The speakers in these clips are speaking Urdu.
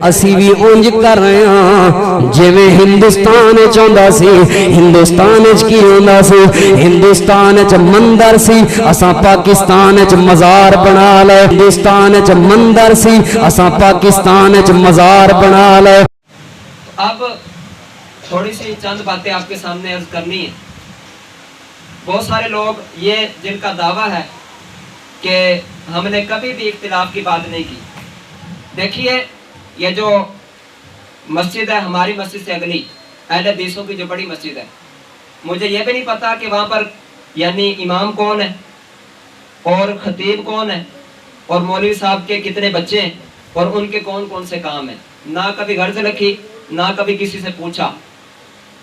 اسی بھی اونج کر رہے ہیں جویں ہندوستان چاہندا سی ہندوستان وچ کی ہوندا سی ہندوستان وچ مندر سی اساں پاکستان وچ مزار بنا لے ہندوستان وچ مندر سی اساں پاکستان وچ مزار بنا لے. اب تھوڑی سی چند باتیں آپ کے سامنے عرض کرنی ہے. بہت سارے لوگ یہ جن کا دعویٰ ہے کہ ہم نے کبھی بھی اختلاف کی بات نہیں کی. دیکھیے یہ جو مسجد ہے ہماری مسجد سے اگلی اہل حدیثوں کی جو بڑی مسجد ہے, مجھے یہ بھی نہیں پتا کہ وہاں پر یعنی امام کون ہے اور خطیب کون ہے اور مولوی صاحب کے کتنے بچے ہیں اور ان کے کون کون سے کام ہیں. نہ کبھی غرض رکھی نہ کبھی کسی سے پوچھا,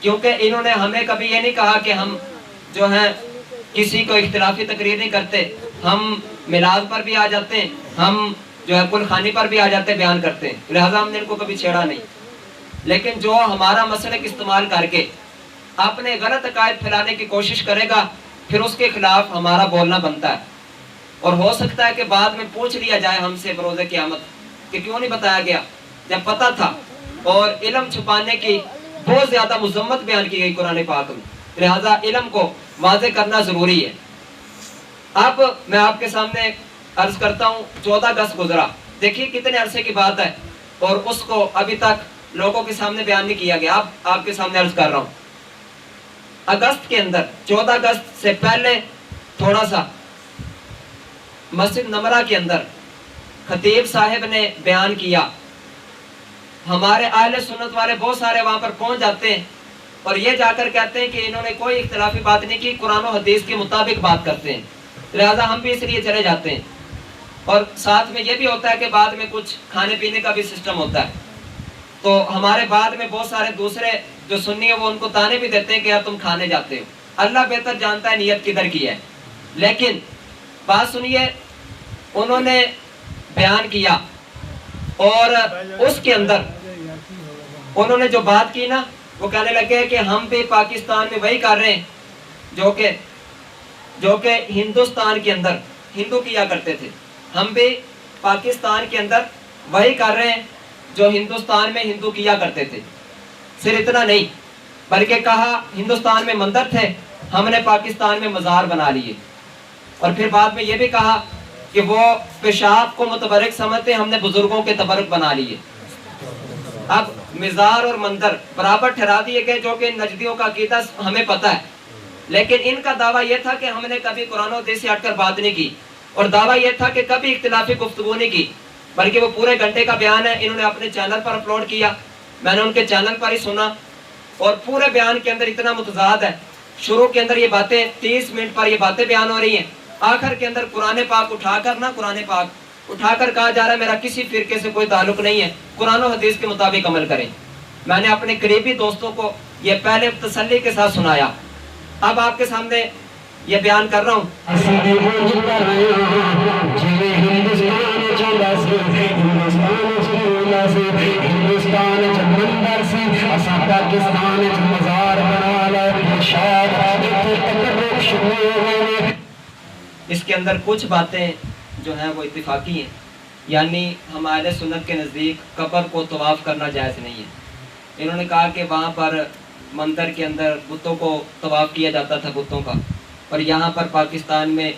کیونکہ انہوں نے ہمیں کبھی یہ نہیں کہا کہ ہم جو ہیں کسی کو اختلافی تقریر نہیں کرتے, ہم میلاد پر بھی آ جاتے ہیں, ہم جو ہے کل خانی پر بھی آ جاتے بیان کرتے ہیں, لہٰذا ہم نے ان کو کبھی چھیڑا نہیں. لیکن جو ہمارا مسلک استعمال کر کے اپنے غلط عقائد پھیلانے کی کوشش کرے گا پھر اس کے خلاف ہمارا بولنا بنتا ہے. اور ہو سکتا ہے کہ بعد میں پوچھ لیا جائے ہم سے بروز قیامت کہ کیوں نہیں بتایا گیا جب پتہ تھا. اور علم چھپانے کی بہت زیادہ مذمت بیان کی گئی قرآن پاک میں, لہٰذا علم کو واضح کرنا ضروری ہے. اب میں آپ کے سامنے عرض کرتا ہوں 14 اگست گزرا, دیکھیے کتنے عرصے کی بات ہے اور اس کو ابھی تک لوگوں کے سامنے بیان نہیں کیا گیا. اب آپ کے سامنے عرض کر رہا ہوں. اگست کے اندر 14 اگست سے پہلے تھوڑا سا مسجد نمرہ کے اندر خطیب صاحب نے بیان کیا. ہمارے اہل سنت والے بہت سارے وہاں پر پہنچ جاتے ہیں اور یہ جا کر کہتے ہیں کہ انہوں نے کوئی اختلافی بات نہیں کی, قرآن و حدیث کے مطابق بات کرتے ہیں, لہٰذا ہم بھی اس لیے چلے جاتے ہیں. اور ساتھ میں یہ بھی ہوتا ہے کہ بعد میں کچھ کھانے پینے کا بھی سسٹم ہوتا ہے, تو ہمارے بعد میں بہت سارے دوسرے جو سنی ہیں وہ ان کو تانے بھی دیتے ہیں کہ یار تم کھانے جاتے ہو. اللہ بہتر جانتا ہے نیت کدھر کی ہے. لیکن بات سنیے, انہوں نے بیان کیا اور اس کے اندر انہوں نے جو بات کی نا وہ کہنے لگے کہ ہم بھی پاکستان میں وہی کر رہے ہیں جو کہ ہندوستان کے اندر ہندو کیا کرتے تھے. ہم بھی پاکستان کے اندر وہی کر رہے ہیں جو ہندوستان میں ہندو کیا کرتے تھے. صرف اتنا نہیں بلکہ کہا ہندوستان میں مندر تھے, ہم نے پاکستان میں مزار بنا لیے. اور پھر بعد میں یہ بھی کہا کہ وہ پیشاب کو متبرک سمجھتے, ہم نے بزرگوں کے تبرک بنا لیے. اب مزار اور مندر برابر ٹھہرا دیے گئے جو کہ نجدیوں کا عقیدہ ہمیں پتہ ہے, لیکن ان کا دعویٰ یہ تھا کہ ہم نے کبھی قرآن و حدیث سے ہٹ کر بات نہیں کی, اور دعویٰ یہ تھا کہ کبھی اختلافی گفتگو نہیں کی, بلکہ وہ پورے گھنٹے کا بیان ہے انہوں نے اپنے چینل پر اپلوڈ کیا, میں نے ان کے چینل پر ہی سنا. اور پورے بیان کے اندر اتنا متضاد ہے, شروع کے اندر یہ باتیں 30 منٹ پر یہ باتیں بیان ہو رہی ہیں, آخر کے اندر قرآن پاک اٹھا کر کہا جا رہا ہے میرا کسی فرقے سے کوئی تعلق نہیں ہے, قرآن و حدیث کے مطابق عمل کریں. میں نے اپنے قریبی دوستوں کو یہ پہلے تسلی کے ساتھ سنایا. اب آپ کے سامنے یہ بیان کر رہا ہوں. اس کے اندر کچھ باتیں جو ہیں وہ اتفاقی ہیں, یعنی ہم اہل سنت کے نزدیک قبر کو طواف کرنا جائز نہیں ہے. انہوں نے کہا کہ وہاں پر مندر کے اندر بتوں کو طواف کیا جاتا تھا بتوں کا, اور یہاں پر پاکستان میں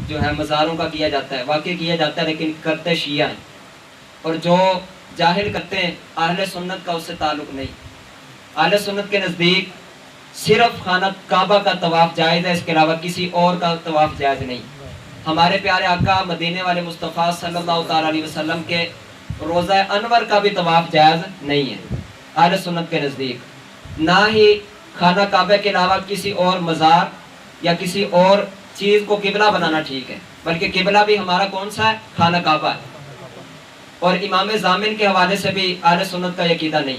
جو ہے مزاروں کا کیا جاتا ہے. واقعی کیا جاتا ہے لیکن کرتے شیعہ ہیں, اور جو جاہل کرتے ہیں اہل سنت کا اس سے تعلق نہیں. اہل سنت کے نزدیک صرف خانہ کعبہ کا طواف جائز ہے, اس کے علاوہ کسی اور کا طواف جائز نہیں. ہمارے پیارے آقا مدینے والے مصطفیٰ صلی اللہ تعالیٰ علیہ وسلم کے روضہ انور کا بھی طواف جائز نہیں ہے اہل سنت کے نزدیک. نہ ہی خانہ کعبہ کے علاوہ کسی اور مزار یا کسی اور چیز کو قبلہ بنانا ٹھیک ہے, بلکہ قبلہ بھی ہمارا کون سا ہے, خانہ کعبہ ہے. اور امام ضامن کے حوالے سے بھی اہل سنت کا عقیدہ نہیں.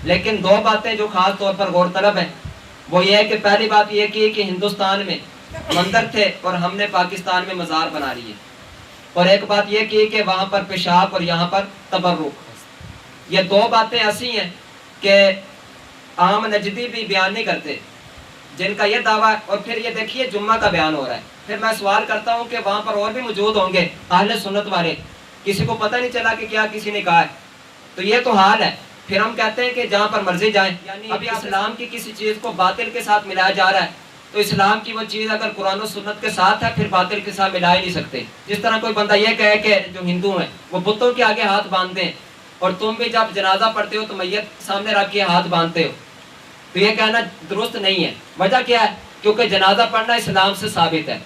لیکن دو باتیں جو خاص طور پر غور طلب ہیں وہ یہ ہے کہ پہلی بات یہ کی کہ ہندوستان میں مندر تھے اور ہم نے پاکستان میں مزار بنا لیے, اور ایک بات یہ کی کہ وہاں پر پیشاب اور یہاں پر تبرک. یہ دو باتیں ایسی ہیں کہ عام نجدی بھی بیان نہیں کرتے جن کا یہ دعویٰ ہے. اور پھر یہ دیکھیے جمعہ کا بیان ہو رہا ہے, پھر میں سوال کرتا ہوں کہ وہاں پر اور بھی موجود ہوں گے اہل سنت والے, کسی کو پتہ نہیں چلا کہ کیا کسی نے کہا ہے. تو یہ تو حال ہے. پھر ہم کہتے ہیں کہ جہاں پر مرضی جائیں. یعنی ابھی اسلام کی کسی چیز کو باطل کے ساتھ ملایا جا رہا ہے تو اسلام کی وہ چیز اگر قرآن و سنت کے ساتھ ہے پھر باطل کے ساتھ ملا ہی نہیں سکتے. جس طرح کوئی بندہ یہ کہے کہ جو ہندو ہیں وہ بتوں کے آگے ہاتھ باندھتے ہیں اور تم بھی جب جنازہ پڑھتے ہو تو میت سامنے رکھ کے ہاتھ باندھتے ہو، تو یہ کہنا درست نہیں ہے. وجہ کیا ہے؟ کیونکہ جنازہ پڑھنا اسلام سے ثابت ہے.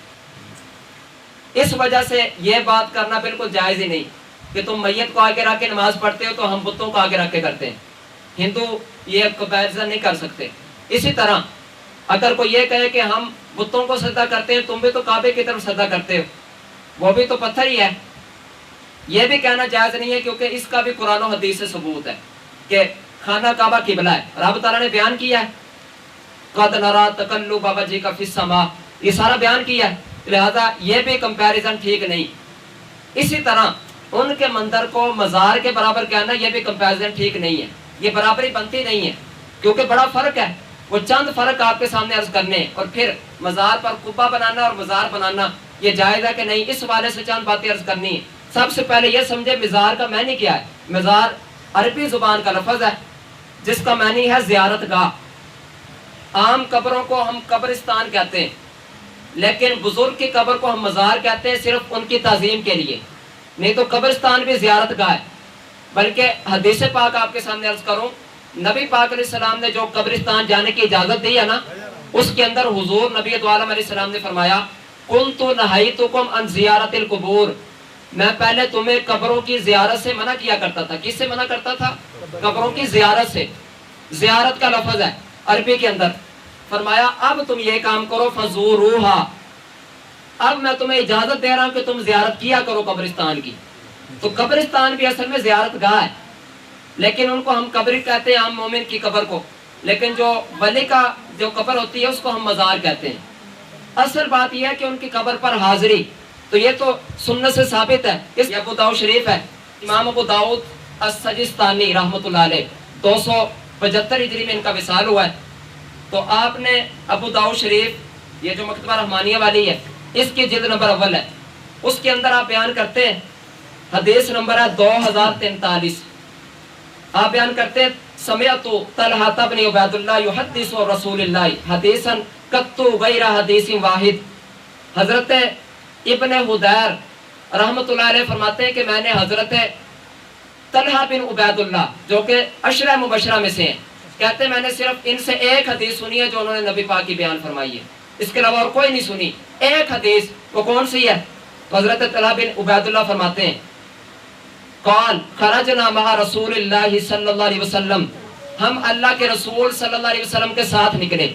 اس وجہ سے یہ بات کرنا بالکل جائز ہی نہیں کہ تم میت کو آگے رکھ کے نماز پڑھتے ہو تو ہم بتوں کو آگے رکھ کے کرتے ہیں. ہندو یہ کمپیریزن نہیں کر سکتے. اسی طرح اگر کوئی یہ کہے کہ ہم بتوں کو سجدہ کرتے ہیں، تم بھی تو کعبے کی طرف سجدہ کرتے ہو، وہ بھی تو پتھر ہی ہے، یہ بھی کہنا جائز نہیں ہے. کیونکہ اس کا بھی قرآن و حدیث سے ثبوت ہے کہ خانہ کعبہ قبلہ ہے. رب تعالیٰ نے بیان کیا ہے قَدْ نَرَا تَقَلُّبَ وَجْهِكَ فِي السَّمَاءِ، یہ سارا بیان کیا ہے. لہذا یہ بھی کمپیریزن ٹھیک نہیں. اسی طرح ان کے مندر کو مزار کے برابر کہنا یہ بھی کمپیریزن ٹھیک نہیں ہے. یہ برابری بنتی نہیں ہے کیونکہ بڑا فرق ہے. وہ چند فرق آپ کے سامنے عرض کرنے ہیں اور پھر مزار پر قبہ بنانا اور مزار بنانا یہ جائز ہے کہ نہیں، اس والے سے چند باتیں عرض کرنی ہیں. سب سے پہلے یہ سمجھے مزار کا معنی کیا ہے. مزار عربی زبان کا لفظ ہے جس کا معنی ہے زیارت گاہ. عام قبروں کو ہم قبرستان کہتے ہیں لیکن بزرگ کی قبر کو ہم مزار کہتے ہیں صرف ان کی تعظیم کے لیے. نہیں تو قبرستان بھی زیارت گاہ ہے. بلکہ حدیث پاک آپ کے سامنے عرض کروں، نبی پاک علیہ السلام نے جو قبرستان جانے کی اجازت دی ہے نا، اس کے اندر حضور نبی دو عالم علیہ السلام نے فرمایا كُنْتُ نَهَيْتُكُمْ عَنْ زِيَارَةِ الْقُبُورِ، میں پہلے تمہیں قبروں کی زیارت سے منع کیا کرتا تھا. کس سے منع کرتا تھا؟ قبروں کی زیارت سے. زیارت کا لفظ ہے عربی کے اندر. فرمایا اب تم یہ کام کرو فَزُورُوهَا، اب میں تمہیں اجازت دے رہا ہوں کہ تم زیارت کیا کرو قبرستان کی. تو قبرستان بھی اصل میں زیارت گاہ ہے لیکن ان کو ہم قبر کہتے ہیں عام مومن کی قبر کو، لیکن جو ولی کا جو قبر ہوتی ہے اس کو ہم مزار کہتے ہیں. اصل بات یہ ہے کہ ان کی قبر پر حاضری، تو یہ تو سنت سے ثابت ہے. اس ابو داؤد شریف ہے، امام ابو داؤد السجستانی رحمۃ اللہ علیہ 275 ہجری میں ان کا وصال ہوا ہے. تو آپ نے ابو داؤد شریف یہ جو مکتبہ رحمانیہ والی ہے اس کی جلد نمبر اول ہے، اس کے اندر آپ بیان کرتے ہیں حدیث نمبر ہے 2043. آپ بیان کرتے ہیں سمعت طلحہ بن عبید اللہ یحدث رسول اللہ حدیثا قط غیر حدیث واحد. حضرت ابن حدیر رحمۃ اللہ علیہ فرماتے ہیں کہ میں نے حضرت طلحہ بن عبید اللہ جو کہ عشرہ مبشرہ میں سے ہیں، کہتے ہیں میں نے صرف ان سے ایک حدیث سنی ہے جو انہوں نے نبی پاک کی بیان فرمائی ہے، اس کے علاوہ اور کوئی نہیں سنی. ایک حدیث، وہ کون سی ہے؟ حضرت طلحہ بن عبید اللہ فرماتے ہیں قال خرجنا مع رسول اللہ صلی اللہ علیہ وسلم، ہم اللہ کے رسول صلی اللہ علیہ وسلم کے ساتھ نکلے،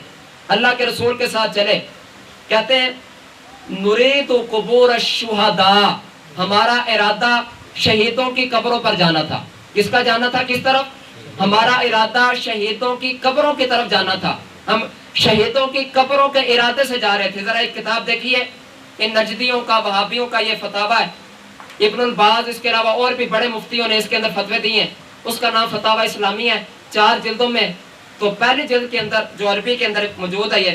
اللہ کے رسول کے ساتھ چلے. کہتے ہیں نرید قبور الشہداء، ہمارا ارادہ شہیدوں کی قبروں پر جانا تھا. کس کا جانا تھا؟ کس طرف؟ ہمارا ارادہ شہیدوں کی قبروں کی طرف جانا تھا. ہم شہیدوں کی قبروں کے ارادے سے جا رہے تھے. ذرا ایک کتاب دیکھیے، ان نجدیوں کا وہابیوں کا یہ فتاوی ہے. ابن الباز اس کے علاوہ اور بھی بڑے مفتیوں نے اس کے اندر فتوے دیے ہیں. اس کا نام فتاوی اسلامی ہے، 4 جلدوں میں. تو پہلی جلد کے اندر جو عربی کے اندر موجود ہے، یہ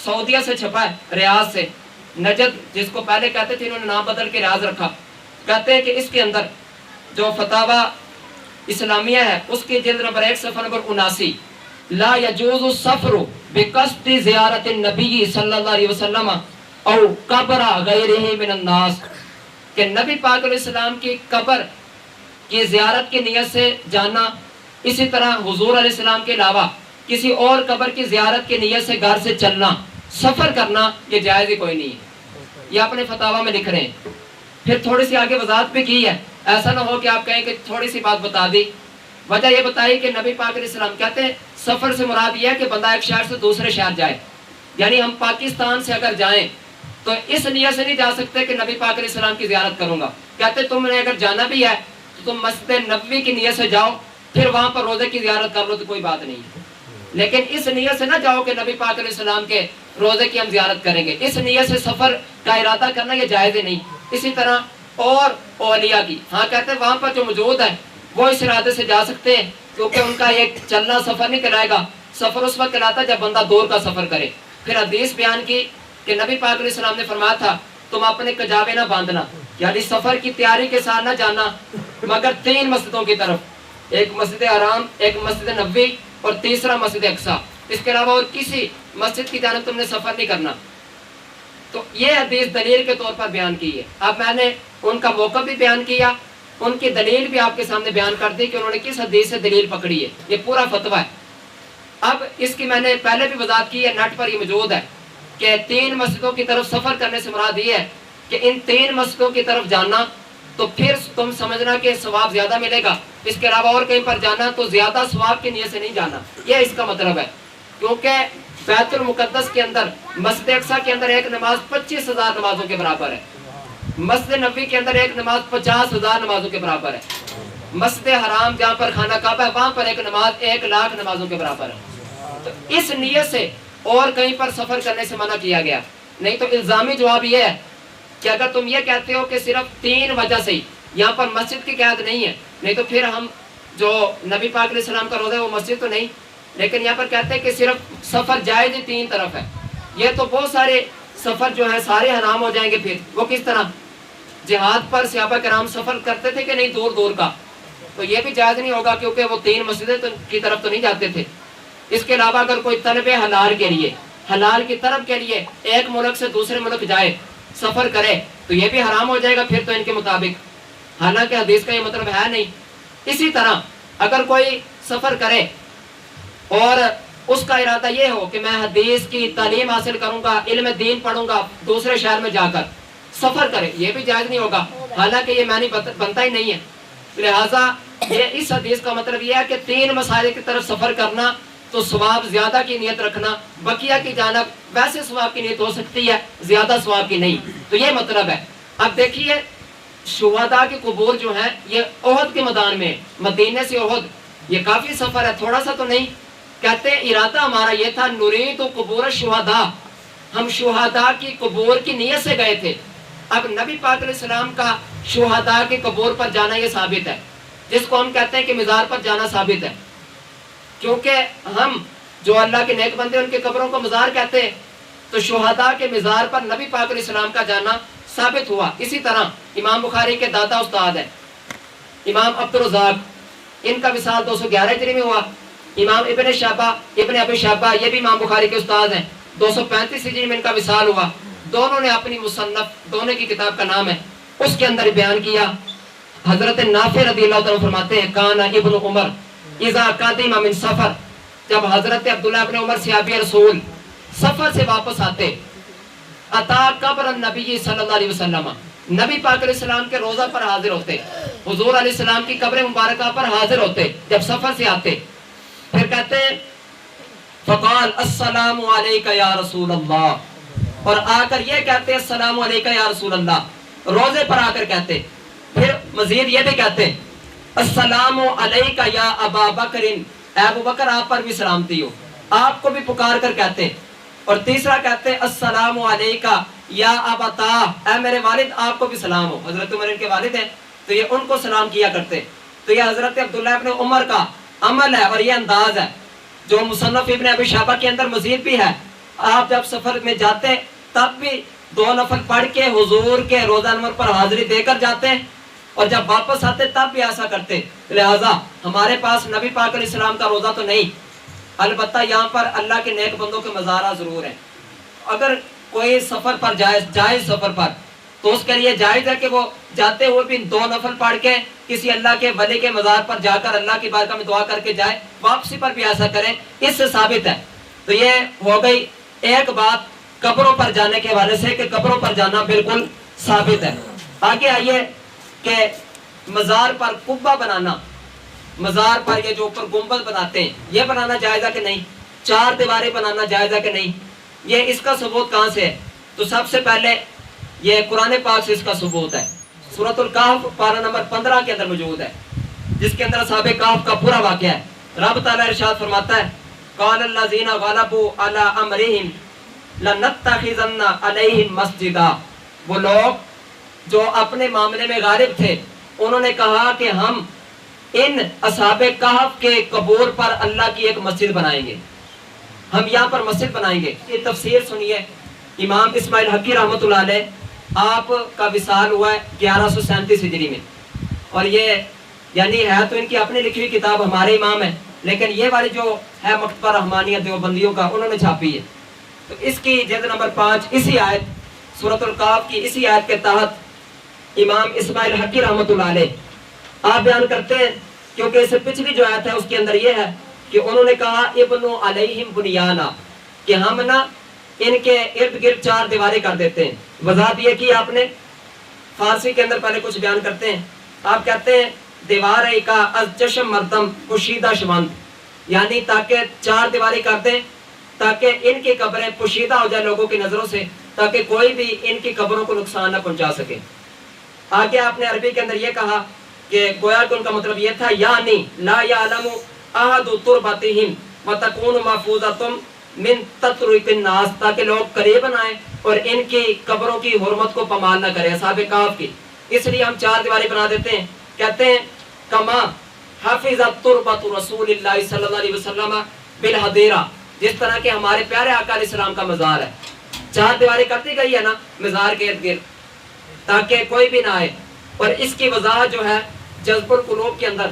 سعودیہ سے چھپا ہے، ریاض سے. نجد جس کو پہلے کہتے تھے انہوں نے نام بدل کے ریاض رکھا. کہتے ہیں کہ اس کے اندر جو فتاوی اسلامیہ ہے اس کی جلد نمبر 1 صفحہ نمبر 79، لا يجوز السفر بقصد زیارت النبی صلی اللہ علیہ وسلم او قبر غیرہ من الناس، کہ نبی پاک علیہ السلام کی قبر کی زیارت کی نیت سے جانا، اسی طرح حضور علیہ السلام کے علاوہ کسی اور قبر کی زیارت کی نیت سے گھر سے چلنا، سفر کرنا، یہ جائز ہی کوئی نہیں ہے. یہ اپنے فتاوی میں لکھ رہے ہیں. پھر تھوڑی سی آگے وضاحت بھی کی ہے، ایسا نہ ہو کہ آپ کہیں کہ تھوڑی سی بات بتا دی. وجہ یہ بتائی کہ نبی پاک علیہ السلام کہتے ہیں سفر سے مراد یہ ہے کہ بندہ ایک شہر سے دوسرے شہر جائے. یعنی ہم پاکستان سے اگر جائیں تو اس نیت سے نہیں جا سکتے کہ نبی پاک علیہ السلام کی زیارت کروں گا. کہتے تم نے اگر جانا بھی ہے تو تم مسجد نبوی کی نیت سے جاؤ، پھر وہاں پر روزے کی زیارت کر لو تو کوئی بات نہیں ہے. لیکن اس نیت سے نہ جاؤ کہ نبی پاک علیہ السلام کے روزے کی ہم زیارت کریں گے. اس نیت سے سفر کا ارادہ کرنا یہ جائز ہی نہیں. اسی طرح اور اولیاء کی، ہاں کہتے ہیں وہاں پر جو موجود ہے وہ اس ارادے سے جا سکتے ہیں کیونکہ ان کا یہ چلنا سفر نہیں کہلائے گا. سفر اس وقت کہلاتا ہے جب بندہ دور کا سفر کرے. پھر حدیث بیان کی کہ نبی پاک علیہ السلام نے فرمایا تھا تم اپنے کجاوے نہ باندھنا، یعنی سفر کی تیاری کے ساتھ نہ جانا مگر 3 مسجدوں کی طرف. ایک مسجد حرام، ایک مسجد نبوی اور تیسرا مسجد اقصی، اس کے علاوہ اور کسی مسجد کی جانب تم نے سفر نہیں کرنا۔ تو یہ حدیث دلیل کے طور پر بیان کی ہے۔ اب میں نے ان کا موقع بھی بیان کیا، ان کی دلیل بھی آپ کے سامنے بیان کر دی کہ انہوں نے کس حدیث سے دلیل پکڑی ہے، یہ پورا فتویٰ ہے۔ اب اس کی میں نے پہلے بھی وضاحت کی ہے، نیٹ پر یہ موجود ہے کہ 3 مسجدوں کی طرف سفر کرنے سے مراد یہ ہے کہ ان 3 مسجدوں کی طرف جانا تو پھر تم سمجھنا کہ ثواب زیادہ ملے گا، اس کے علاوہ اور کہیں پر جانا تو زیادہ ثواب کی نیت سے نہیں جانا، یہ اس کا مطلب ہے۔ کیونکہ بیت المقدس کے اندر، مسجد اقصی کے اندر ایک نماز 25,000 نمازوں کے برابر ہے، مسجد نبوی کے اندر ایک نماز 50,000 نمازوں کے برابر ہے، مسجد حرام جہاں پر خانہ کعبہ ہے وہاں پر ایک نماز 1,00,000 نمازوں کے برابر ہے۔ تو اس نیت سے اور کہیں پر سفر کرنے سے منع کیا گیا۔ نہیں تو الزامی جواب یہ ہے کہ اگر تم یہ کہتے ہو کہ صرف 3 وجہ سے ہی، یہاں پر مسجد کی قید نہیں ہے، نہیں تو پھر ہم جو نبی پاک علیہ السلام کا روضہ ہے وہ مسجد تو نہیں، لیکن یہاں پر کہتے ہیں کہ صرف سفر جائز ہی 3 طرف ہے، یہ تو بہت سارے سفر جو ہیں سارے حرام ہو جائیں گے۔ پھر وہ کس طرح؟ جہاد پر صحابہ کرام سفر کرتے تھے کہ نہیں دور دور کا، تو یہ بھی جائز نہیں ہوگا کیونکہ وہ 3 مسجدیں کی طرف تو نہیں جاتے تھے۔ اس کے علاوہ اگر کوئی طلب حلال کے لیے، حلال کی طرف کے لیے ایک ملک سے دوسرے ملک جائے، سفر کرے، تو یہ بھی حرام ہو جائے گا پھر تو ان کے مطابق، حالانکہ حدیث کا یہ مطلب ہے نہیں۔ اسی طرح اگر کوئی سفر کرے اور اس کا ارادہ یہ ہو کہ میں حدیث کی تعلیم حاصل کروں گا، علم دین پڑھوں گا دوسرے شہر میں جا کر، سفر کرے، یہ بھی جائز نہیں ہوگا، حالانکہ یہ معنی بنتا ہی نہیں ہے۔ لہٰذا یہ اس حدیث کا مطلب یہ ہے کہ 3 مسائل کی طرف سفر کرنا تو ثواب زیادہ کی نیت رکھنا، بقیہ کی جانب ویسے ثواب کی نیت ہو سکتی ہے، زیادہ ثواب کی نہیں، تو یہ مطلب ہے۔ اب دیکھیے شہداء کی قبور جو ہیں یہ احد کے میدان میں، مدینے سے احد، یہ کافی سفر ہے، تھوڑا سا تو نہیں۔ کہتے ہیں ارادہ ہمارا یہ تھا، نرید قبور الشہداء، ہم شہداء کی قبور کی نیت سے گئے تھے۔ اب نبی پاک علیہ السلام کا شہداء کی قبور پر جانا یہ ثابت ہے، جس کو ہم کہتے ہیں کہ مزار پر جانا ثابت ہے، کیونکہ ہم جو اللہ کے نیک بندے ان کی قبروں کو مزار کہتے ہیں، تو شہداء کے مزار پر نبی پاک علیہ السلام کا جانا ثابت ہوا۔ اسی طرح امام بخاری کے دادا استاد ہیں امام عبدالرزاق، ان کا وصال 211 ہجری میں ہوا۔ امام ابن ابی شیبہ یہ بھی امام بخاری کے استاد ہیں، 235 ہجری میں ان کا وصال ہوا۔ دونوں نے اپنی مصنف، دونوں کی کتاب کا نام ہے، اس کے اندر بیان کیا۔ حضرت نافع رضی اللہ تعالیٰ فرماتے ہیں کانا ابن عمر اذا قدم من سفر، جب حضرت عبداللہ ابن عمر صحابی رسول سفر سے واپس آتے، اتا قبر النبی صلی اللہ علیہ وسلم، نبی پاک علیہ السلام کے روضہ پر حاضر ہوتے، حضور علیہ السلام کی قبر مبارکہ پر حاضر ہوتے جب سفر سے آتے، پھر کہتے ہیں فقال السلام علیکہ یا رسول اللہ، اور آ کر یہ کہتے ہیں السلام علیکہ یا رسول اللہ، روضے پر آ کر کہتے، پھر مزید یہ بھی کہتے ہیں السلام علیکہ یا ابا بکر، اے ابو بکر آپ پر بھی سلامتی ہو، آپ کو بھی پکار کر کہتے ہیں۔ اور تیسرا کہتے ہیں السلام علیکہ یا ابتا، اے میرے والد آپ کو بھی سلام ہو، حضرت عمر ان کے والد ہیں تو یہ ان کو سلام کیا کرتے۔ تو یہ حضرت عبداللہ ابن عمر کا عمل ہے اور یہ انداز ہے جو مصنف ابن ابی شیبہ کے اندر مزید بھی ہے۔ آپ جب سفر میں جاتے تب بھی 2 نفل پڑھ کے حضور کے روضہ انور پر حاضری دے کر جاتے ہیں، اور جب واپس آتے تب بھی ایسا کرتے۔ لہٰذا ہمارے پاس نبی پاک علیہ السلام کا روضہ تو نہیں، البتہ یہاں پر اللہ کے نیک بندوں کے مزارات ضرور ہیں۔ اگر کوئی سفر پر جائز سفر پر، تو اس کے لیے جائز ہے کہ وہ جاتے ہوئے بھی 2 نفل پڑھ کے کسی اللہ کے ولی کے مزار پر جا کر اللہ کی بارگاہ میں دعا کر کے جائے، واپسی پر بھی ایسا کریں، اس سے ثابت ہے۔ تو یہ ہو گئی ایک بات قبروں پر جانے کے حوالے سے کہ قبروں پر جانا بالکل ثابت ہے۔ آگے آئیے کہ مزار پر قبہ بنانا، مزار پر یہ جو اوپر گنبد بناتے ہیں یہ بنانا جائز ہے کہ نہیں، 4 دیواریں بنانا جائز ہے کہ نہیں، یہ اس کا ثبوت کہاں سے ہے؟ تو سب سے پہلے یہ قرآن پاک سے اس کا ثبوت ہے۔ سورۃ الکہف پارہ نمبر 15 کے اندر موجود ہے، جس کے اندر اصحاب کہف کا پورا واقعہ ہے۔ رب تعالیٰ ارشاد فرماتا ہے قال الذین غلبوا علی امرہم لنتخذن علیہم مسجدا، وہ لوگ جو اپنے معاملے میں غالب تھے انہوں نے کہا کہ ہم ان اصحاب کہف کے قبور پر اللہ کی ایک مسجد بنائیں گے، ہم یہاں پر مسجد بنائیں گے۔ یہ تفسیر سنیے، امام اسماعیل حقی رحمۃ اللہ علیہ آپ کا وصال ہوا ہے 1137 ہجری میں، اور یہ یعنی ہے تو ان کی اپنی لکھی ہوئی کتاب، ہمارے امام ہیں، لیکن یہ والی جو ہے مکتبہ رحمانیہ دیوبندیوں کا، انہوں نے چھاپی ہے. تو اس کی جلد نمبر 5 اسی آیت سورۃ القاف کی اسی آیت کے تحت امام اسماعیل حقی رحمۃ اللہ علیہ آپ بیان کرتے ہیں، کیونکہ اس سے پچھلی جو آیت ہے اس کے اندر یہ ہے کہ انہوں نے کہا ابنو علیہم بنیانا، کہ ہم نا ان کے ارد گرد 4 دیواریں کر دیتے ہیں. وضاحت یہ کی آپ نے فارسی کے اندر پہلے کچھ بیان کرتے ہیں. آپ کہتے ہیں دیوار کا از چشم مردم پوشیدہ شوند، یعنی تاکہ 4 دیواری کر دیں تاکہ ان کی قبریں پوشیدہ ہو جائے لوگوں کی نظروں سے، تاکہ کوئی بھی ان کی قبروں کو نقصان نہ پہنچا سکے. آگے آپ نے عربی کے اندر یہ کہا کہ گویا کہ ان کا مطلب یہ تھا یعنی لا یعلم احد تربتہم وتکون محفوظۃ من تترک الناس، تاکہ لوگ قریب نہ آئیں اور ان کی قبروں کی حرمت کو پامال نہ کریں اصحاب کہف کی. اس لیے ہم 4 دیواری بنا دیتے ہیں. کہتے ہیں کما حفظت تربت رسول اللہ صلی اللہ علیہ وسلم بالحدیرہ، جس طرح کہ ہمارے پیارے آقا علیہ السلام کا مزار ہے. 4 دیواری کرتی گئی ہے نا مزار کے ارد گرد تاکہ کوئی بھی نہ آئے. اور اس کی وضاحت جو ہے جذب القلوب کے اندر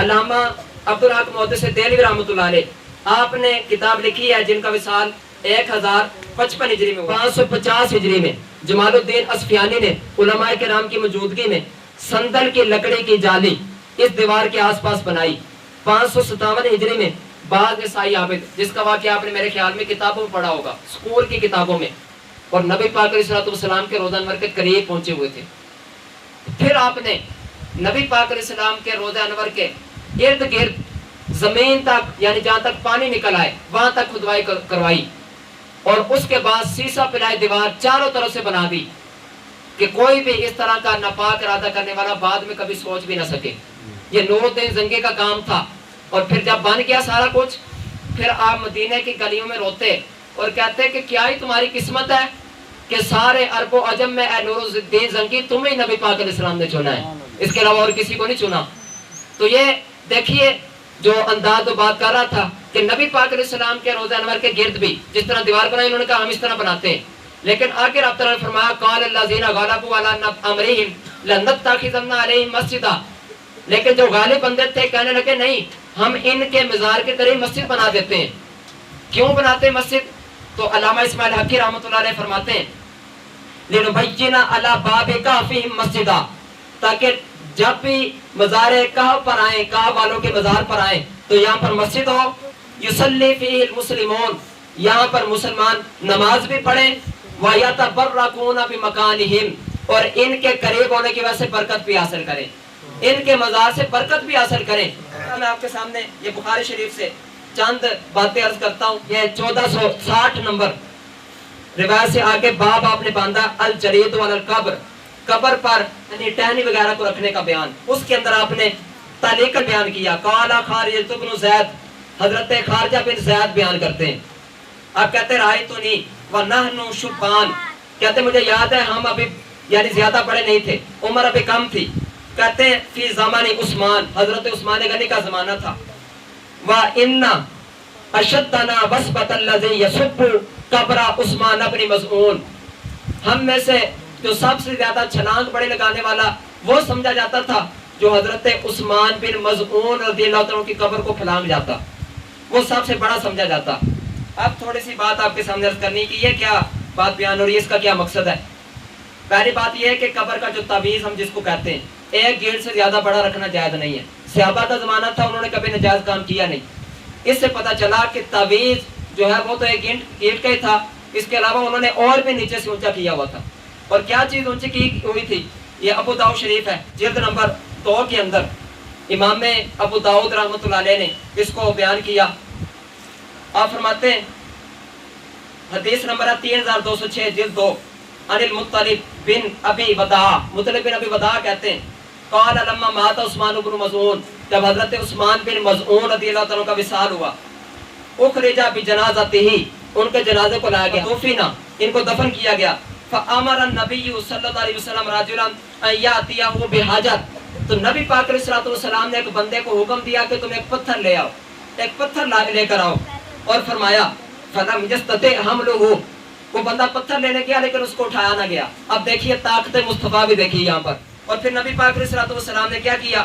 علامہ عبدالحق محدث دہلوی رحمۃ اللہ علیہ آپ نے کتاب لکھی ہے جن کا وصال 1055 ہجری میں 550 ہجری میں جمال الدین اصفیانی نے علماء کرام کی موجودگی میں سندل کی لکڑی کی جالی اس دیوار کے آس پاس بنائی. 557 ہجری میں بعض نسائی عابد، جس کا واقعہ آپ نے میرے خیال میں کتابوں میں پڑھا ہوگا، اسکول کی کتابوں میں، اور نبی پاک علیہ الصلوۃ والسلام کے روضہ انور کے قریب پہنچے ہوئے تھے. پھر آپ نے نبی پاک علیہ السلام کے روضہ انور کے ارد گرد زمین تک، یعنی جہاں تک پانی نکل آئے وہاں تک کھدوائی کروائی، اور اس کے بعد سیسا پلائی دیوار چاروں طرف سے بنا دی کہ کوئی بھی اس طرح کا ناپاک ارادہ کرنے والا بعد میں کبھی سوچ بھی نہ سکے. یہ نور الدین زنگی کا کام تھا. اور پھر جب بن گیا سارا کچھ، پھر آپ مدینہ کی گلیوں میں روتے اور کہتے کہ کیا ہی تمہاری قسمت ہے کہ سارے عرب و عجم میں اے نور الدین زنگی تمہیں نبی پاک علیہ السلام نے چنا ہے، اس کے علاوہ اور کسی کو نہیں چنا. تو یہ دیکھیے جو انداز و بات کر رہا تھا کہ نبی پاک علیہ السلام کے روضہ انور کے گرد بھی جس طرح دیوار بنائی، انہوں نے کہا ہم اس طرح بناتے ہیں. لیکن آخر رب تعالیٰ نے فرمایا قال الذین غلبوا علی امرہم لنتخذن علیہم مسجدا، لیکن جو غالب بندے تھے کہنے لگے نہیں، ہم ان کے مزار کے قریب مسجد بنا دیتے ہیں. کیوں بناتے ہیں مسجد؟ تو علامہ اسماعیل حقی رحمۃ اللہ علیہ فرماتے ہیں لنبین علی باب کہفہم مسجدا، تاکہ جب بھی مزار کہف پر آئیں، کہف والوں کے مزار پر آئیں تو یہاں پر مسجد ہو، یصلی فیہ المسلمون، یہاں پر مسلمان نماز بھی پڑھیں، وَيَتَبَرَّكُونَ بِمَكَانِهِمْ، اور ان کے قریب ہونے کی وجہ سے برکت بھی حاصل کریں، ان کے مزار سے برکت بھی حاصل کریں. میں آپ کے سامنے یہ بخاری شریف سے چند باتیں عرض کرتا ہوں. یہ 1460 نمبر روایت سے آگے باب آپ نے باندھا الجرید والقبر، قبر پر یعنی ٹہنی وغیرہ کو رکھنے کا بیان. اس کے اندر آپ نے تعلیق بیان کیا. قال خارجہ بن زید، حضرت خارجہ بن زید بیان کرتے ہیں، آپ کہتے رأیتنی ونحن شبان، کہتے مجھے یاد ہے ہم ابھی یعنی زیادہ بڑے نہیں تھے، عمر ابھی کم تھی. کہتے ہیں فی زمان عثمان، حضرت عثمان غنی کا زمانہ تھا. وَإِنَّ أَشَدَّنَا وَسْبَةَ الَّذِي يَسُبُّ قَبْرَ عثمان بن مظعون، ہم میں سے جو سب سے زیادہ چھلانگ بڑے لگانے والا وہ سمجھا جاتا تھا جو حضرت عثمان بن مظعون رضی اللہ عنہ کی قبر کو پھلانگ جاتا، وہ سب سے بڑا سمجھا جاتا. اب تھوڑی سی بات آپ کے سامنے عرض کرنی کی، یہ کیا بات بیان ہو رہی ہے، اس کا کیا مقصد ہے. پہلی بات یہ ہے کہ قبر کا جو تعویذ ہم جس کو کہتے ہیں، ایک گیٹ سے زیادہ بڑا رکھنا جائز نہیں ہے. صحابہ کا زمانہ تھا، انہوں نے کبھی ناجائز کام کیا نہیں. اس سے پتہ چلا کہ تعویذ جو ہے وہ تو ایک گیٹ کا ہی تھا، اس کے علاوہ انہوں نے اور بھی نیچے سے اونچا کیا ہوا تھا. اور کیا چیز اونچی کی ہوئی تھی؟ یہ ابو داؤد شریف ہے جلد نمبر 2 کے اندر امام ابو داؤد رحمۃ اللہ علیہ نے اس کو بیان کیا. آپ فرماتے ہیں حدیث نمبر 3206 جلد 2 عن المطلب بن ابی وداع، مطلب بن ابی وداع کہتے ہیں قال لما مات عثمان بن مظعون، جب حضرت عثمان بن مظعون رضی اللہ عنہ کا وصال ہوا، اخرج بجنازتہ، ان کے جنازے کو لایا گیا، دفنا، ان کو دفن کیا گیا. فامر النبی صلی اللہ علیہ وسلم رجلا ان یاتیہ بحجر، تو نبی پاک علیہ الصلوۃ والسلام نے ایک بندے کو حکم دیا کہ تم ایک پتھر لے آؤ، ایک پتھر لے کر آؤ. اور فرمایا فلم یستطع حملہ، وہ بندہ پتھر لینے گیا لیکن اس کو اٹھایا نہ گیا. اب دیکھیے طاقت مصطفیٰ بھی دیکھیے یہاں پر. اور پھر نبی پاک علیہ الصلوۃ والسلام نے کیا کیا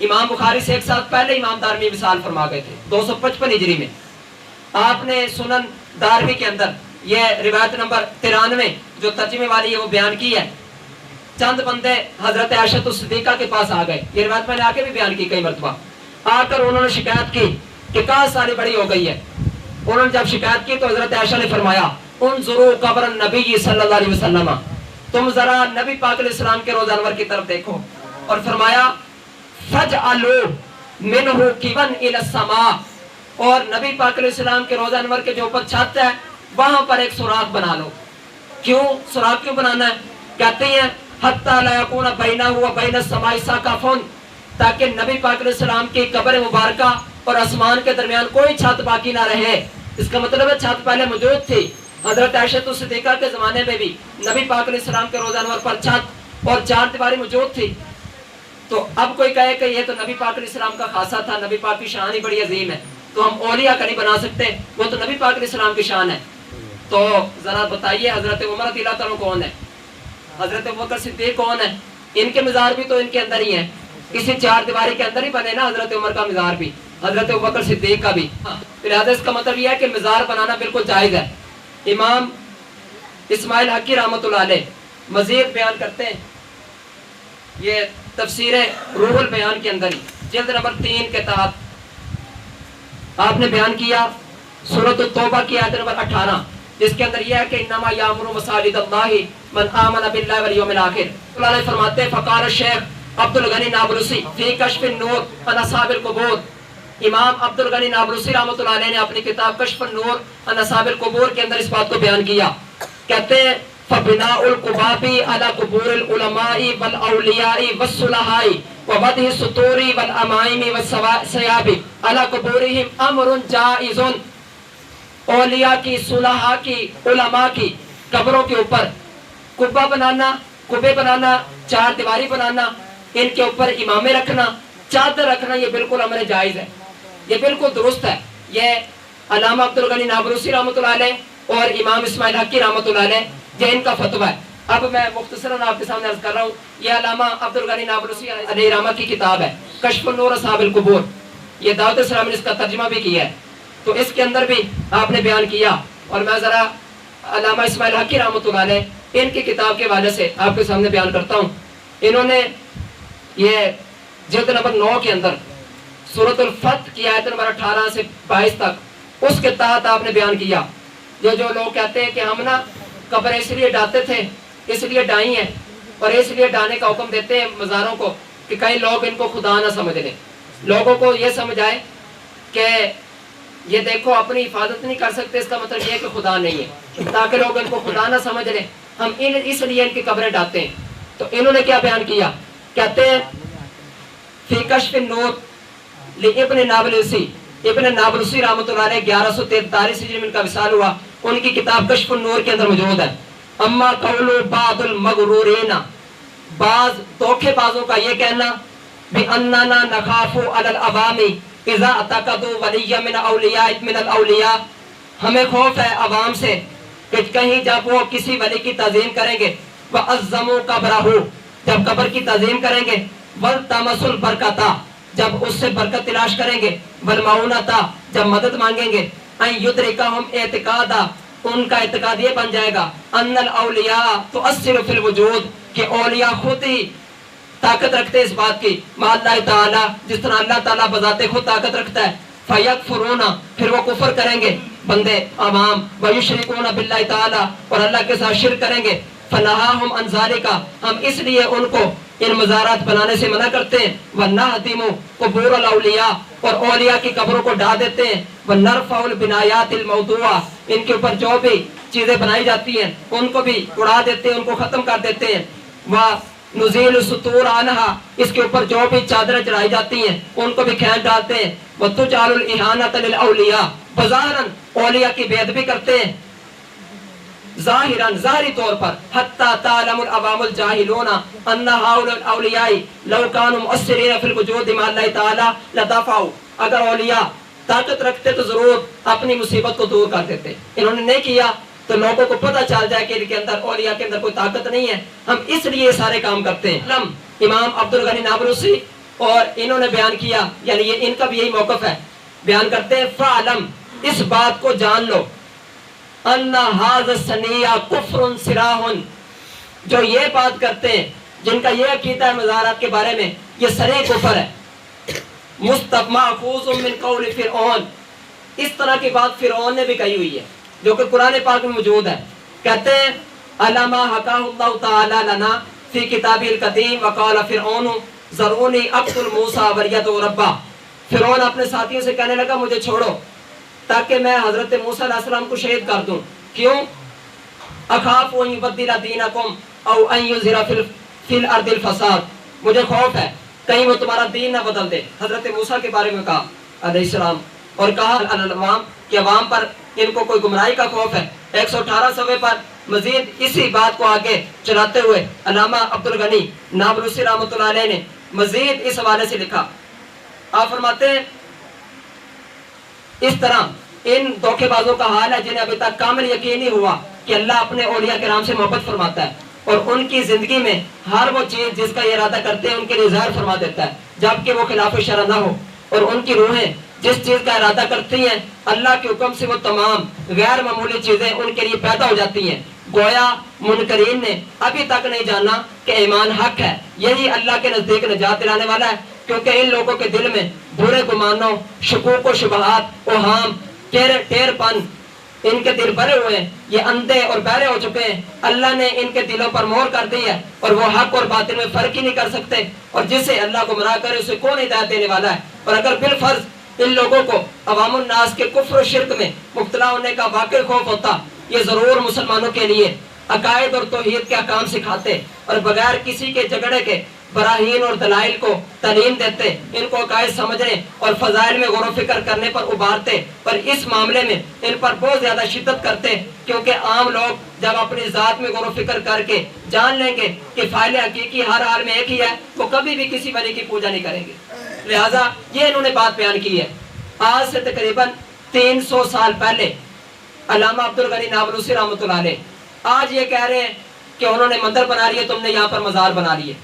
امام بخاری سے ایک سال پہلے امام دارمی وصال فرما گئے تھے 255 ہجری میں. آپ نے سنن دارمی کے اندر یہ روایت نمبر 93 جو ترجمے والی ہے وہ بیان کی ہے. چند بندے حضرت عائشہ صدیقہ کے پاس آ گئے. یہ روایت میں نے آگے بھی بیان کی کئی مرتبہ. آ کر انہوں نے شکایت کی کہ کہاں سالی بڑی ہو گئی ہے. انہوں نے جب شکایت کی تو حضرت عائشہ نے فرمایا انظروا قبر النبی صلی اللہ علیہ وسلم، تم ذرا نبی پاک علیہ السلام کے روزہ انور کی طرف دیکھو. اور فرمایا فجعلوا منہ قبا الی السماء، اور نبی پاک علیہ السلام کے روزہ انور کے جو اوپر چھت ہے وہاں پر ایک سوراخ بنا لو. کیوں سوراخ کیوں بنانا ہے؟ کہتے ہیں حتی لا یکون بینہ و بین السماء سقف، تاکہ نبی پاک علیہ السلام کی قبر مبارکہ اور آسمان کے درمیان کوئی چھت باقی نہ رہے. اس کا مطلب ہے چھت پہلے موجود تھی. حضرت عائشہ صدیقہ کے زمانے میں بھی نبی پاک علیہ السلام کے روزہ انور پر چھت اور چار دیواری موجود تھی. تو اب کوئی کہے کہ یہ تو نبی پاک علیہ السلام کا خاصہ تھا، نبی پاک کی شان ہی بڑی عظیم ہے، تو ہم اولیاء کا نہیں بنا سکتے، وہ تو نبی پاک علیہ السلام کی شان ہے. تو ذرا بتائیے حضرت عمر رضی اللہ تعالیٰ کون ہے، حضرت ابوبکر صدیق کون ہے؟ ان کے مزار بھی تو ان کے اندر ہی ہیں، کسی چار دیواری کے اندر ہی بنے نا حضرت عمر کا مزار بھی، حضرت ابوبکر صدیق کا بھی. لہٰذا اس کا مطلب یہ ہے کہ مزار بنانا بالکل جائز ہے. امام اسماعیل حقی رحمۃ اللہ علیہ مزید بیان کرتے ہیں، یہ تفسیر روح البیان کے اندر ہی جلد نمبر 3 کے تحت آپ نے بیان کیا سورۃ التوبہ کی آیت نمبر 18، جس کے اندر یہ ہے کہ انما یامر مساجد اللہ من آمن باللہ والیوم الآخر. اللہ علیہ فرماتے ہیں فقال الشیخ عبد الغنی نابلسی فی کشف النور عن اصحاب القبور. امام عبد الغنی نابلسی رحمۃ اللہ علیہ نے اپنی کتاب کشف النور عن اصحاب القبور کے اندر اس بات کو بیان کیا. کہتے ہیں فبناء القباب علی قبور العلماء والاولیاء والصلحاء ووضع السطور والامائم والثياب علی قبورهم امر جائز. اولیاء کی، صلحاء کی، علماء کی قبروں کے اوپر قبہ بنانا، قبے بنانا، چار دیواری بنانا، ان کے اوپر امامے رکھنا، چادر رکھنا، یہ بالکل امر جائز ہے، یہ بالکل درست ہے. یہ علامہ عبد الغنی نابلسی رحمۃ اللہ علیہ اور امام اسماعیل حقی رحمۃ اللہ علیہ یہ ان کا فتویٰ ہے. اب میں مختصراً آپ کے سامنے عرض کر رہا ہوں، یہ علامہ عبد الغنی نابلسی علیہ رحمہ کی کتاب ہے کشف النور اصحاب القبور. یہ دعوت اسلام نے اس کا ترجمہ بھی کیا ہے، تو اس کے اندر بھی آپ نے بیان کیا. اور میں ذرا علامہ اسماعیل حقی رحمۃ اللہ علیہ ان کی کتاب کے حوالے سے آپ کے سامنے بیان کرتا ہوں. انہوں نے یہ جلد نمبر 9 کے اندر سورۃ الفتح کی آیت نمبر 18 سے 22 تک اس کے تحت آپ نے بیان کیا. جو لوگ کہتے ہیں کہ ہم نا قبر اس لیے ڈالتے تھے، اس لیے ڈائی ہیں، اور اس لیے ڈانے کا حکم دیتے ہیں مزاروں کو کہ کئی لوگ ان کو خدا نہ سمجھ لیں، لوگوں کو یہ سمجھ آئے کہ یہ دیکھو اپنی حفاظت نہیں کر سکتے، اس کا مطلب یہ ہے کہ خدا نہیں ہے، تاکہ لوگ ان کو خدا نہ سمجھ لیں، ہم اس لیے ان کی قبریں ڈالتے ہیں. تو انہوں نے کیا بیان کیا؟ کہتے ہیں فی کشف النور لابن نابلسی، ابن نابلسی رحمۃ اللہ علیہ 1143 ہجری میں ان کا وصال ہوا. ان کی کتاب کشف النور کے اندر موجود ہے. اما قول بعض المغرورین، بعض دھوکے بازوں کا یہ کہنا بأننا نخاف علی العوام اذا اعتقدوا ولی من الاولیاء، ہمیں خوف ہے عوام سے کہ کہیں جب وہ کسی ولی کی تعظیم کریں گے، وعظموا قبرہ، جب قبر کی تعظیم کریں گے، والتمسوا البرکۃ، جب اس سے برکت تلاش کریں گے، والمعونۃ، جب مدد مانگیں گے، ان یدرکہم اعتقادا، ان کا اعتقاد یہ بن جائے گا ان الاولیاء تؤثر فی الوجود، کہ اولیاء خود ہی طاقت رکھتے اس بات کی، مع اللہ تعالی، جس طرح اللہ تعالیٰ بذات خود طاقت رکھتا ہے. فیکفرون، پھر وہ کفر کریں گے بندے عوام، ویشرکون باللہ تعالی، اور اللہ کے ساتھ شرک کریں گے. فنہاہم عن ذالک، ہم اس لیے ان کو ان مزارات بنانے سے منع کرتے ہیں. ونہدم قبور الاولیاء، اور اولیاء کی قبروں کو ڈھا دیتے ہیں. ونرفع البنایات الموضوعہ، ان کے اوپر جو بھی چیزیں بنائی جاتی ہیں ان کو بھی اڑا دیتے ہیں، ان کو ختم کر دیتے ہیں. ونزیل السطور عنہا، اس کے اوپر جو بھی چادریں چڑھائی جاتی ہیں ان کو بھی کھینچ ڈالتے ہیں. وتجعل الاہانۃ للاولیاء، بظاہراً اولیاء کی بے ادبی کرتے ہیں، ظاہراً ظاہری طور پر. حتی تعلم العوام الجاہلون ان ہؤلاء الاولیاء لو كانوا مؤثرین فی الوجود مع اللہ تعالی لدفعوا، اگر اولیاء طاقت رکھتے تو ضرور اپنی مصیبت کو دور کر دیتے. انہوں نے نہیں کیا تو لوگوں کو پتہ چل جائے کہ ان کے اندر اولیاء کے اندر کوئی طاقت نہیں ہے، ہم اس لیے سارے کام کرتے ہیں. امام عبد الغنی نابلسی اور انہوں نے بیان کیا، یعنی یہ ان کا بھی یہی موقف ہے، بیان کرتے ہیں فعلم، اس بات کو جان لو، ان ھذا الصنیع کفر صراح، جو یہ بات کرتے ہیں، جن کا یہ عقیدہ ہے مزارات کے بارے میں، یہ صریح کفر ہے۔ ماخوذ من قول فرعون، اس طرح کی بات فرعون نے بھی کہی ہوئی ہے جو کہ قرآن پاک میں موجود ہے۔ کہتے ہیں علامہ حکاہ اللہ تعالی لنا فی کتاب القدیم وقال فرعون ذرونی اقتل موسیٰ ولیدعو ربہ، فرعون اپنے ساتھیوں سے کہنے لگا مجھے چھوڑو تاکہ میں حضرت موسیٰ علیہ السلام کو شہید کر دوں، کیوں؟ اخاف ان یبدل دینکم او ان یظہر فی الارض الفساد، مجھے خوف ہے کہیں وہ تمہارا دین نہ بدل دے۔ حضرت موسیٰ کے بارے میں کہا علیہ السلام، اور کہا العوام کہ عوام پر ان کو کوئی گمراہی کا خوف ہے۔ 118 صفحے پر مزید اسی بات کو آگے چلاتے ہوئے علامہ عبدالغنی نابلسی رحمۃ اللہ علیہ نے مزید اس حوالے سے لکھا، آپ فرماتے ہیں اس طرح ان دھوکے بازوں کا حال ہے جنہیں ابھی تک کامل یقین نہیں ہوا کہ اللہ اپنے اولیاء کرام سے محبت فرماتا ہے، اور ان کی زندگی میں ہر وہ چیز جس کا یہ ارادہ کرتے ہیں ان کے لیے ظاہر فرما دیتا ہے جبکہ وہ خلاف شرع نہ ہو، اور ان کی روحیں جس چیز کا ارادہ کرتی ہیں اللہ کے حکم سے وہ تمام غیر معمولی چیزیں ان کے لیے پیدا ہو جاتی ہیں۔ گویا منکرین نے ابھی تک نہیں جانا کہ ایمان حق ہے، یہی اللہ کے نزدیک نجات دلانے والا ہے، کیونکہ ان لوگوں کے دل میں برے گمانوں، شکوک و شبہات، اوہام، ٹیر پن ان کے دل بھرے ہوئے ہیں، یہ اندھے اور بہرے ہو چکے ہیں، اللہ نے ان کے دلوں پر مہر کر دی ہے اور وہ حق اور باطل میں فرق ہی نہیں کر سکتے، اور جسے اللہ گمراہ کرے اسے کون ہدایت دینے والا ہے۔ اور اگر بالفرض ان لوگوں کو عوام الناس کے کفر و شرک میں مبتلا ہونے کا واقعی خوف ہوتا، یہ ضرور مسلمانوں کے لیے عقائد اور توحید کے احکام سکھاتے اور بغیر کسی کے جھگڑے کے براہین اور دلائل کو تعلیم دیتے، ان کو عقائد سمجھنے اور فضائل میں غور و فکر کرنے پر ابھارتے، پر اس معاملے میں ان پر بہت زیادہ شدت کرتے، کیونکہ عام لوگ جب اپنی ذات میں غور و فکر کر کے جان لیں گے کہ فاعل حقیقی ہر حال میں ایک ہی ہے، وہ کبھی بھی کسی ولی کی پوجا نہیں کریں گے۔ لہٰذا یہ انہوں نے بات بیان کی ہے۔ آج سے تقریباً 300 سال پہلے علامہ عبدالغنی نابلسی رحمۃ اللہ علیہ آج یہ کہہ رہے ہیں کہ انہوں نے مندر بنا لیے، تم نے یہاں پر مزار بنا لیے۔